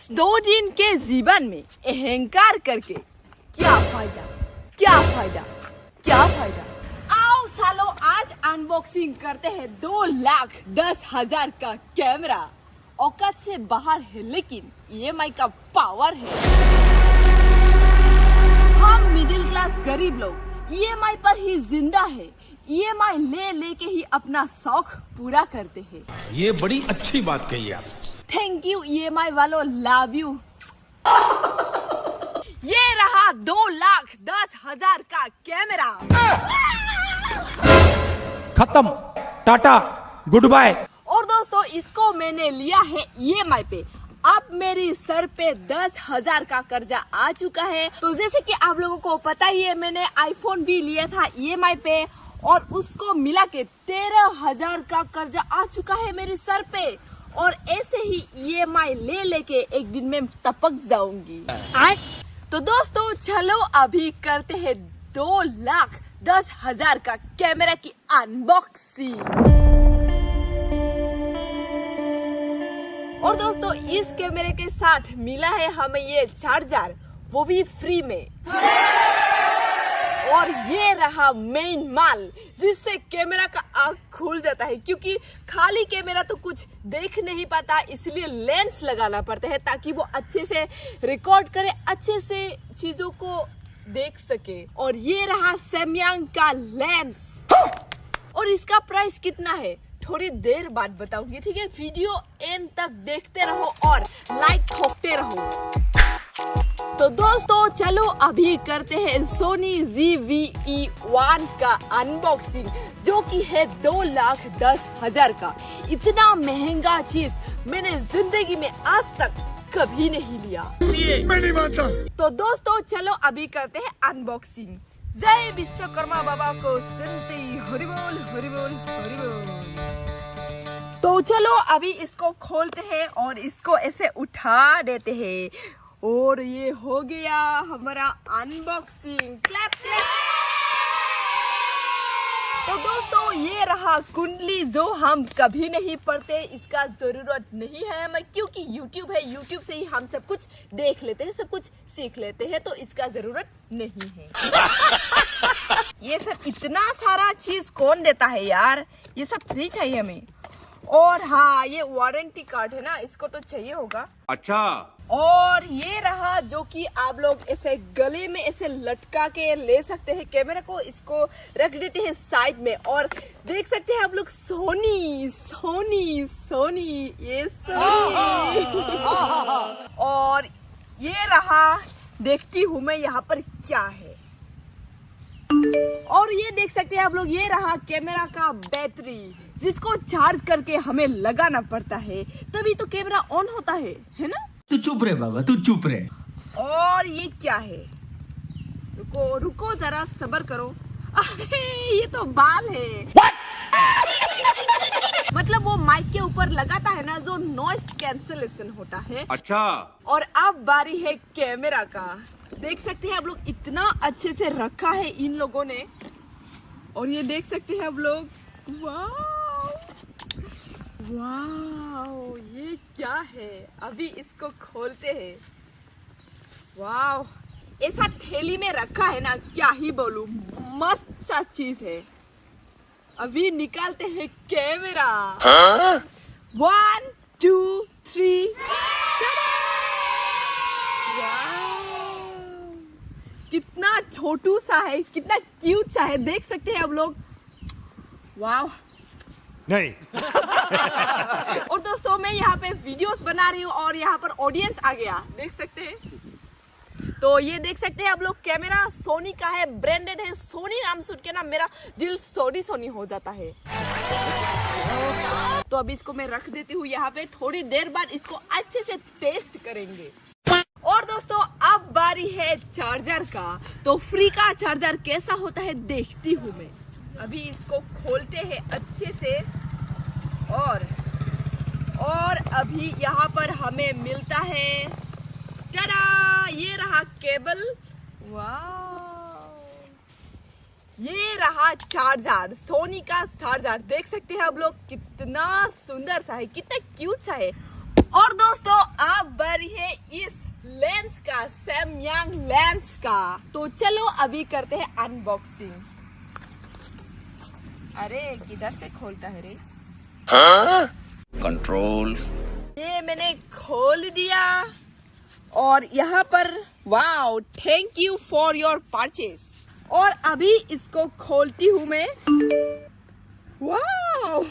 इस 2 दिन के जीवन में अहंकार करके क्या फायदा, क्या फायदा, क्या फायदा। आओ सालो आज अनबॉक्सिंग करते हैं 2,10,000 का कैमरा। औकात से बाहर है लेकिन EMI का पावर है। हम मिडिल क्लास गरीब लोग EMI पर ही जिंदा है। EMI ले लेके ही अपना शौक पूरा करते हैं। ये बड़ी अच्छी बात कही आप। थैंक यू EMI वालों, लव यू। ये रहा 2,10,000 का कैमरा। खत्म, टाटा, गुड बाय। और दोस्तों इसको मैंने लिया है EMI पे। अब मेरी सर पे 10,000 का कर्जा आ चुका है। तो जैसे कि आप लोगों को पता ही है, मैंने आईफोन भी लिया था EMI पे और उसको मिला के 13,000 का कर्जा आ चुका है मेरे सर पे। और ऐसे ही EMI ले लेके एक दिन में टपक जाऊंगी। तो दोस्तों चलो अभी करते हैं 2,10,000 का कैमरा की अनबॉक्सिंग। और दोस्तों इस कैमरे के साथ मिला है हमें ये चार्जर, वो भी फ्री में। और ये रहा मेन माल जिससे कैमरा का आँख खुल जाता है, क्योंकि खाली कैमरा तो कुछ देख नहीं पाता, इसलिए लेंस लगाना पड़ता है ताकि वो अच्छे से रिकॉर्ड करे, अच्छे से चीजों को देख सके। और ये रहा सैमसंग का लेंस। और इसका प्राइस कितना है थोड़ी देर बाद बताऊंगी, ठीक है। वीडियो एंड तक देखते रहो और लाइक ठोकते रहो। तो दोस्तों चलो अभी करते हैं सोनी ZV-E1 का अनबॉक्सिंग, जो कि है 2,10,000 का। इतना महंगा चीज मैंने जिंदगी में आज तक कभी नहीं लिया। मैं नहीं मानता। तो दोस्तों चलो अभी करते हैं अनबॉक्सिंग। जय विश्वकर्मा बाबा को सुनती हरि बोल हरि बोल हरि बोल। तो चलो अभी इसको खोलते हैं और इसको ऐसे उठा देते हैं। और ये हो गया हमारा अनबॉक्सिंग। Clap clap. तो दोस्तों ये रहा कुंडली, जो हम कभी नहीं पढ़ते, इसका जरूरत नहीं है हमें, क्योंकि YouTube है। YouTube से ही हम सब कुछ देख लेते हैं, सब कुछ सीख लेते हैं, तो इसका जरूरत नहीं है। ये सब इतना सारा चीज कौन देता है यार, ये सब फ्री चाहिए हमें। और हाँ, ये वारंटी कार्ड है ना, इसको तो चाहिए होगा। अच्छा। और ये रहा जो कि आप लोग ऐसे गले में ऐसे लटका के ले सकते हैं कैमरा को, इसको रख देते हैं साइड में। और देख सकते हैं आप लोग सोनी सोनी सोनी, ये सोनी। और ये रहा, देखती हूँ मैं यहाँ पर क्या है। और ये देख सकते हैं आप लोग, ये रहा कैमरा का बैटरी, जिसको चार्ज करके हमें लगाना पड़ता है, तभी तो कैमरा ऑन होता है ना। तू चुप रहे बाबा, तू चुप रहे। और ये क्या है, रुको रुको जरा सब्र करो। अरे ये तो बाल है। मतलब वो माइक के ऊपर लगाता है ना, जो नॉइस कैंसलेशन होता है। अच्छा। और अब बारी है कैमरा का। देख सकते हैं आप लोग, इतना अच्छे से रखा है इन लोगों ने। और ये देख सकते हैं आप लोग, वाह वाह, ये क्या है। अभी इसको खोलते हैं। वाह, ऐसा थैली में रखा है ना, क्या ही बोलूं, मस्त सा चीज है। अभी निकालते हैं कैमरा। 1 2 3। कितना छोटू सा है, कितना क्यूट सा है, देख सकते हैं आप लोग। वाह नहीं। और दोस्तों मैं यहाँ पे वीडियोस बना रही हूँ और यहाँ पर ऑडियंस आ गया, देख सकते हैं। तो ये देख सकते हैं आप लोग, कैमरा सोनी का है, ब्रांडेड है। सोनी नाम सुन के ना मेरा दिल सोनी सोनी हो जाता है। तो अभी इसको मैं रख देती हूँ यहाँ पे, थोड़ी देर बाद इसको अच्छे से टेस्ट करेंगे। और दोस्तों अब बारी है चार्जर का। तो फ्री का चार्जर कैसा होता है देखती हूँ मैं। अभी इसको खोलते हैं अच्छे से। और अभी यहाँ पर हमें मिलता है, टाडा, ये रहा केबल। वाह, ये रहा चार्जर, सोनी का चार्जर। देख सकते हैं आप लोग, कितना सुंदर सा है, कितना क्यूट सा है। और दोस्तों अब बारी है सैमसंग लेंस का। तो चलो अभी करते हैं अनबॉक्सिंग। अरे किधर से खोलता है रे? कंट्रोल। ये मैंने खोल दिया और यहाँ पर wow, thank you for your purchase. और अभी इसको खोलती हूँ मैं। वाओ,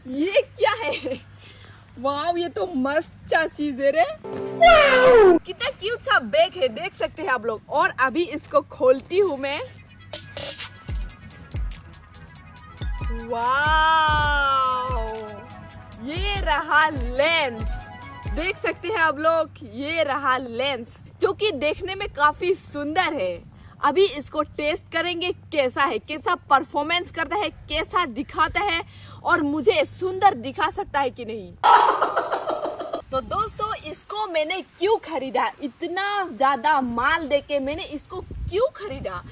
ये क्या है? वाओ, ये तो मस्त सा चीज है रे। कितना क्यूट सा बैग है, देख सकते हैं आप लोग। और अभी इसको खोलती हूँ मैं। वाओ, ये रहा लेंस, देख सकते हैं आप लोग। ये रहा लेंस जो कि देखने में काफी सुंदर है। अभी इसको टेस्ट करेंगे कैसा है, कैसा परफॉर्मेंस करता है, कैसा दिखाता है और मुझे सुंदर दिखा सकता है कि नहीं। तो दोस्तों, इसको मैंने क्यों खरीदा, इतना ज्यादा माल देके मैंने इसको क्यों खरीदा?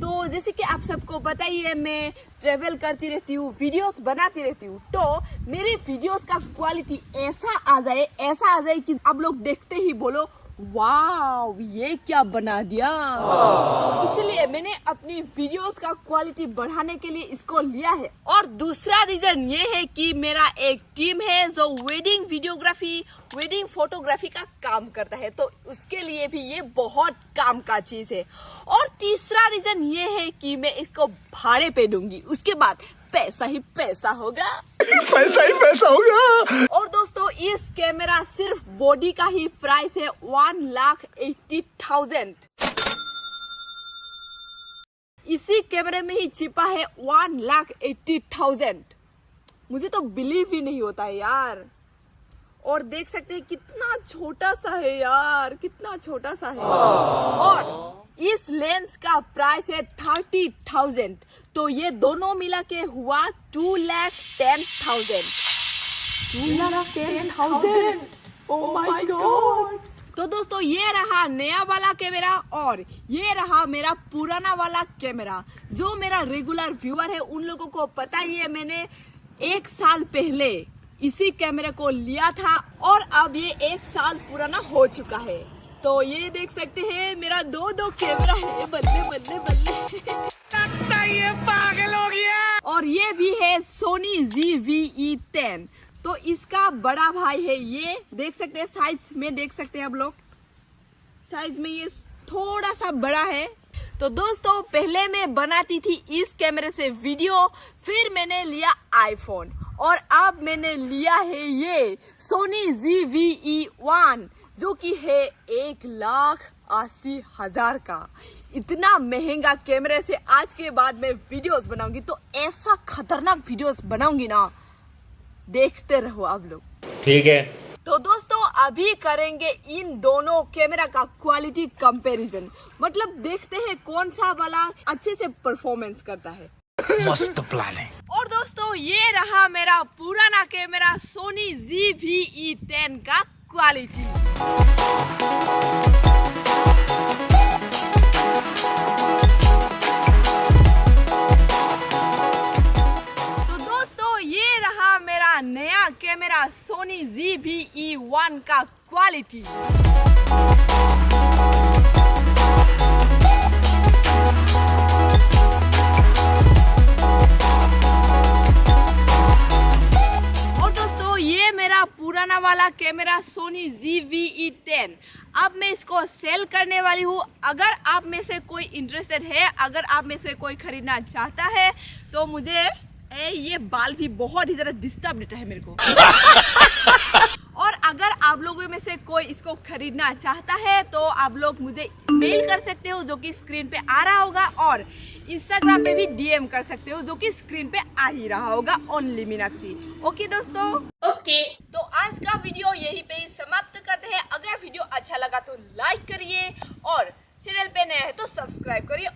तो जैसे कि आप सबको पता ही है, मैं ट्रेवल करती रहती हूँ, वीडियोस बनाती रहती हूँ। तो मेरे वीडियोस का क्वालिटी ऐसा आ जाए कि आप लोग देखते ही बोलो वाव, ये क्या बना दिया। तो इसलिए मैंने अपनी वीडियोस का क्वालिटी बढ़ाने के लिए इसको लिया है। और दूसरा रीजन ये है कि मेरा एक टीम है जो वेडिंग वीडियोग्राफी, वेडिंग फोटोग्राफी का काम करता है, तो उसके लिए भी ये बहुत काम का चीज है। और तीसरा रीजन ये है कि मैं इसको भाड़े पे दूंगी, उसके बाद पैसा ही पैसा होगा। पैसा ही पैसा होगा। और दोस्तों, इस कैमरा सिर्फ बॉडी का ही प्राइस है 1,80,000। इसी कैमरे में ही छिपा है 1,80,000। मुझे तो बिलीव ही नहीं होता है यार। और देख सकते हैं कितना छोटा सा है यार, कितना छोटा सा है। और इस लेंस का प्राइस है 30,000। तो ये दोनों मिला के हुआ 2,10,000। 2,10,000। Oh my God. तो दोस्तों, ये रहा नया वाला कैमरा और ये रहा मेरा पुराना वाला कैमरा। जो मेरा रेगुलर व्यूअर है उन लोगों को पता ही है, मैंने 1 साल पहले इसी कैमरे को लिया था और अब ये 1 साल पुराना हो चुका है। तो ये देख सकते हैं मेरा दो कैमरा है, बल्ले बल्ले बल्ले। लगता ये पागल हो गया। और ये भी है सोनी ZV-E10। तो इसका बड़ा भाई है, ये देख सकते हैं साइज में, देख सकते हैं आप लोग साइज में ये थोड़ा सा बड़ा है। तो दोस्तों, पहले मैं बनाती थी इस कैमरे से वीडियो, फिर मैंने लिया आईफोन और अब मैंने लिया है ये सोनी ZV-E1 जो कि है 1,80,000 का। इतना महंगा कैमरे से आज के बाद मैं वीडियोस बनाऊंगी तो ऐसा खतरनाक वीडियोस बनाऊंगी ना, देखते रहो आप लोग। ठीक है। तो दोस्तों, अभी करेंगे इन दोनों कैमरा का क्वालिटी कंपैरिजन, मतलब देखते हैं कौन सा वाला अच्छे से परफॉर्मेंस करता है। मस्त प्लान है। और दोस्तों, ये रहा मेरा पुराना कैमरा सोनी ZV-E10 का क्वालिटी। तो दोस्तों, ये रहा मेरा नया कैमरा सोनी ZV-E1 का क्वालिटी। पुराना वाला कैमरा सोनी ZV-E10। अब मैं इसको सेल करने वाली हूँ। अगर आप में से कोई इंटरेस्टेड है, अगर आप में से कोई खरीदना चाहता है तो मुझे ये बाल भी बहुत ही ज्यादा डिस्टर्ब देता है मेरे को। और अगर आप लोगों में से कोई इसको खरीदना चाहता है तो आप लोग मुझे मेल कर सकते हो जो कि स्क्रीन पे आ रहा होगा, और इंस्टाग्राम पे भी DM कर सकते हो जो कि स्क्रीन पे आ ही रहा होगा, ओनली मीनाक्षी। ओके दोस्तों, ओके। तो आज का वीडियो यहीं पे ही समाप्त करते हैं। अगर वीडियो अच्छा लगा तो लाइक करिए और चैनल पे नया है तो सब्सक्राइब करिए